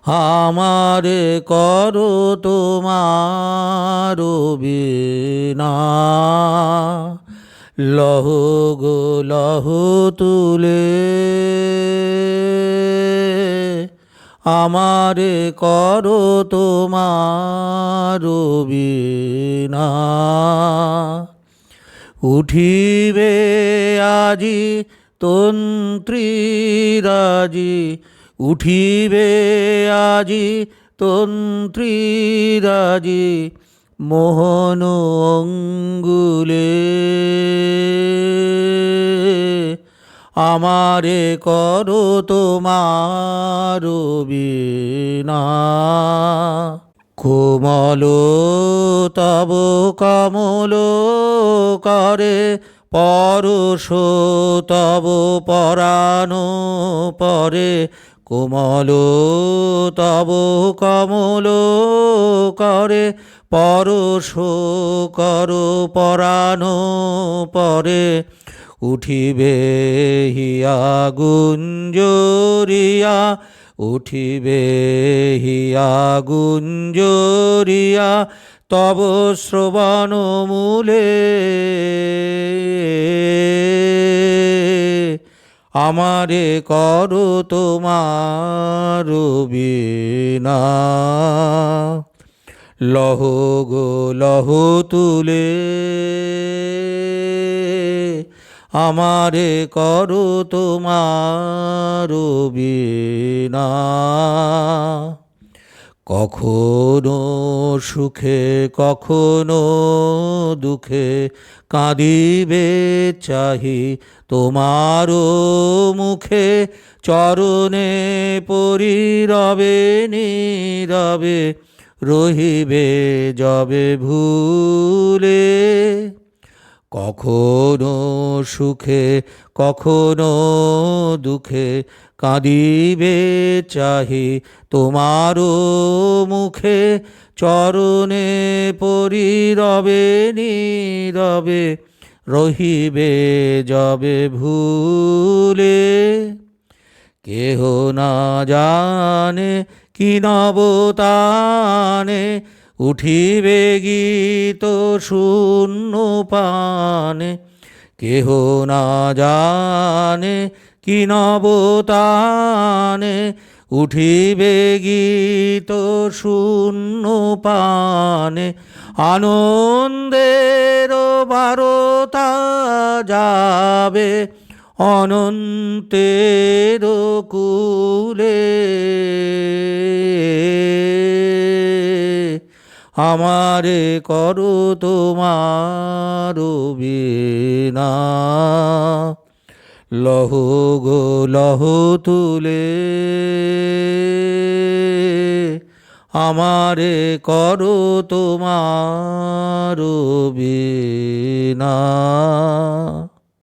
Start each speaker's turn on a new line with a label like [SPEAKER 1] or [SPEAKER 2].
[SPEAKER 1] আমারে করো তোমার বিনা। লহ গো লহ তুলে আমারে করো তোমার বিনা। উঠিবে আজি তন্ত্রীরাজি, উঠিবে আজি তন্ত্রীরাজি, মোহন অঙ্গুলে। আমারে করো তোমার বিনা। কোমল তব কমল করে পরশ তব পরাণ পরে। কোমল তব কমল করে পরশ কর পরাণ পরে। উঠিবে হিয়া গুঞ্জরিয়া, উঠিবে হিয়া গুঞ্জরিয়া, তব শ্রবণ মূলে। আমারে করো তোমার বিনা। লহ গো লহ তুলে আমারে করো তোমার বিনা। কখনো সুখে কখনো দুঃখে কাঁদিবে চাহি তোমার মুখে। চরণে পড়ি রবে নীরবে, রহিবে যবে ভুলে। কখনো সুখে কখনো দুঃখে কাঁদিবে চাহি তোমার মুখে। চরণে পড়ি রবে নীরবে, রহিবে যবে ভুলে। কেহ না জানে কি নবতানে, উঠিবে গীত শূন্য পানে। কেহ না জানে কি নবতানে, উঠিবে গীত শূন্য পানে। আনন্দের বারতা যাবে অনন্তের কূলে। আমারে করো তোমার বিনা। লহ গো লহ তুলে আমারে করো তোমার বিনা।